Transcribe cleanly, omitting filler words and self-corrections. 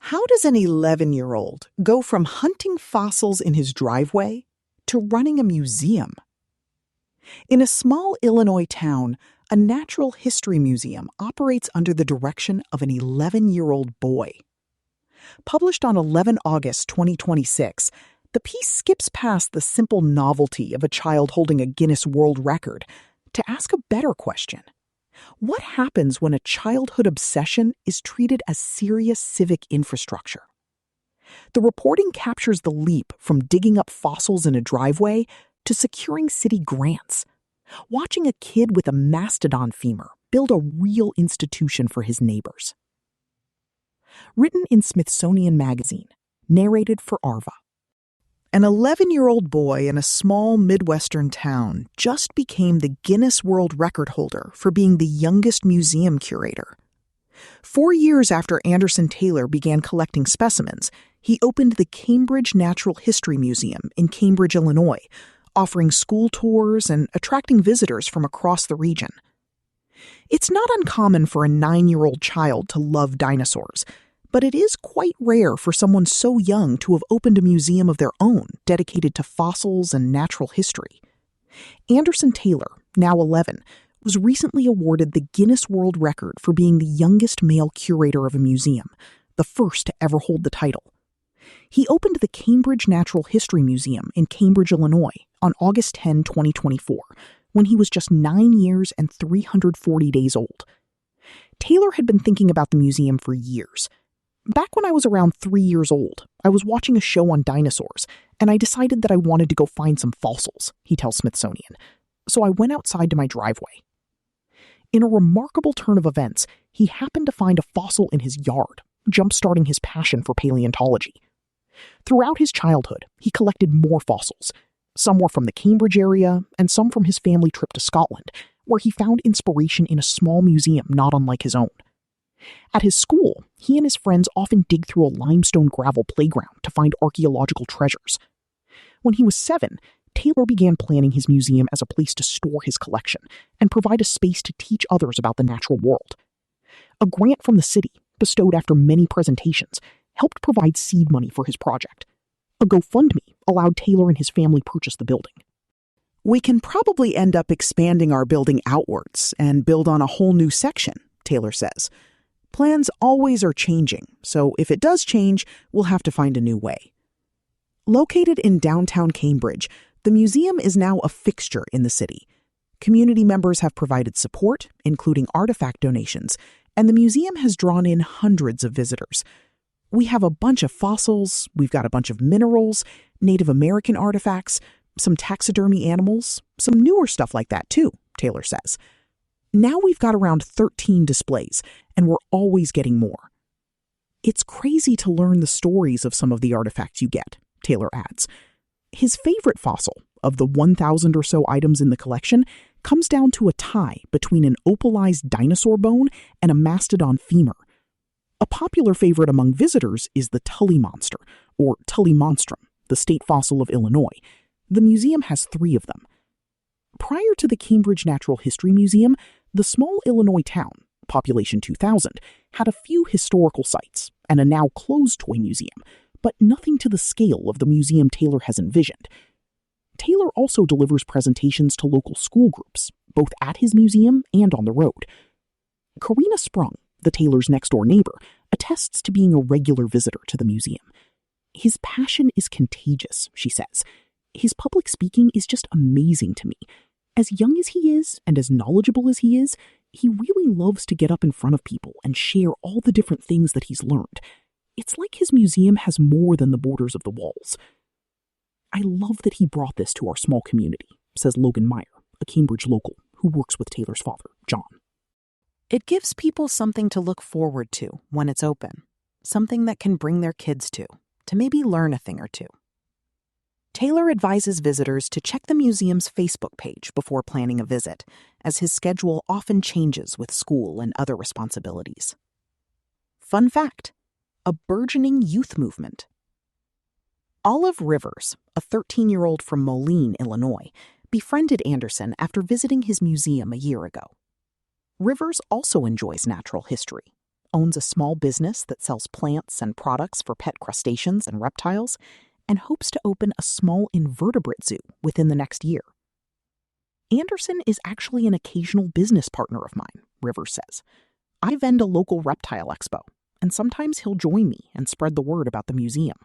How does an 11-year-old go from hunting fossils in his driveway to running a museum? In a small Illinois town, a natural history museum operates under the direction of an 11-year-old boy. Published on 11 August 2026, the piece skips past the simple novelty of a child holding a Guinness World Record to ask a better question. What happens when a childhood obsession is treated as serious civic infrastructure? The reporting captures the leap from digging up fossils in a driveway to securing city grants, watching a kid with a mastodon femur build a real institution for his neighbors. Written in Smithsonian Magazine, narrated for Arva. An 11-year-old boy in a small Midwestern town just became the Guinness World Record holder for being the youngest museum curator. 4 years after Anderson Taylor began collecting specimens, he opened the Cambridge Natural History Museum in Cambridge, Illinois, offering school tours and attracting visitors from across the region. It's not uncommon for a 9-year-old child to love dinosaurs, but it is quite rare for someone so young to have opened a museum of their own dedicated to fossils and natural history. Anderson Taylor, now 11, was recently awarded the Guinness World Record for being the youngest male curator of a museum, the first to ever hold the title. He opened the Cambridge Natural History Museum in Cambridge, Illinois, on August 10, 2024, when he was just 9 years and 340 days old. Taylor had been thinking about the museum for years. Back when I was around 3 years old, I was watching a show on dinosaurs, and I decided that I wanted to go find some fossils, he tells Smithsonian. So I went outside to my driveway. In a remarkable turn of events, he happened to find a fossil in his yard, jump-starting his passion for paleontology. Throughout his childhood, he collected more fossils. Some were from the Cambridge area, and some from his family trip to Scotland, where he found inspiration in a small museum not unlike his own. At his school, he and his friends often dig through a limestone gravel playground to find archaeological treasures. When he was 7, Taylor began planning his museum as a place to store his collection and provide a space to teach others about the natural world. A grant from the city, bestowed after many presentations, helped provide seed money for his project. A GoFundMe allowed Taylor and his family purchase the building. "We can probably end up expanding our building outwards and build on a whole new section," Taylor says. "Plans always are changing, so if it does change, we'll have to find a new way." Located in downtown Cambridge, the museum is now a fixture in the city. Community members have provided support, including artifact donations, and the museum has drawn in hundreds of visitors. "We have a bunch of fossils, we've got a bunch of minerals, Native American artifacts, some taxidermy animals, some newer stuff like that too," Taylor says. "Now we've got around 13 displays, and we're always getting more." "It's crazy to learn the stories of some of the artifacts you get," Taylor adds. His favorite fossil, of the 1,000 or so items in the collection, comes down to a tie between an opalized dinosaur bone and a mastodon femur. A popular favorite among visitors is the Tully monster, or Tully monstrum, the state fossil of Illinois. The museum has 3 of them. Prior to the Cambridge Natural History Museum, the small Illinois town, population 2,000, had a few historical sites and a now closed toy museum, but nothing to the scale of the museum Taylor has envisioned. Taylor also delivers presentations to local school groups, both at his museum and on the road. Karina Sprung, the Taylor's next-door neighbor, attests to being a regular visitor to the museum. "His passion is contagious," she says. "His public speaking is just amazing to me. As young as he is and as knowledgeable as he is, he really loves to get up in front of people and share all the different things that he's learned. It's like his museum has more than the borders of the walls." "I love that he brought this to our small community," says Logan Meyer, a Cambridge local who works with Taylor's father, John. It gives people something to look forward to when it's open, something that can bring their kids to maybe learn a thing or two. Taylor advises visitors to check the museum's Facebook page before planning a visit, as his schedule often changes with school and other responsibilities. Fun fact: a burgeoning youth movement. Olive Rivers, a 13-year-old from Moline, Illinois, befriended Anderson after visiting his museum a year ago. Rivers also enjoys natural history, owns a small business that sells plants and products for pet crustaceans and reptiles, and hopes to open a small invertebrate zoo within the next year. Anderson is actually an occasional business partner of mine, Rivers says. I vend a local reptile expo, and sometimes he'll join me and spread the word about the museum.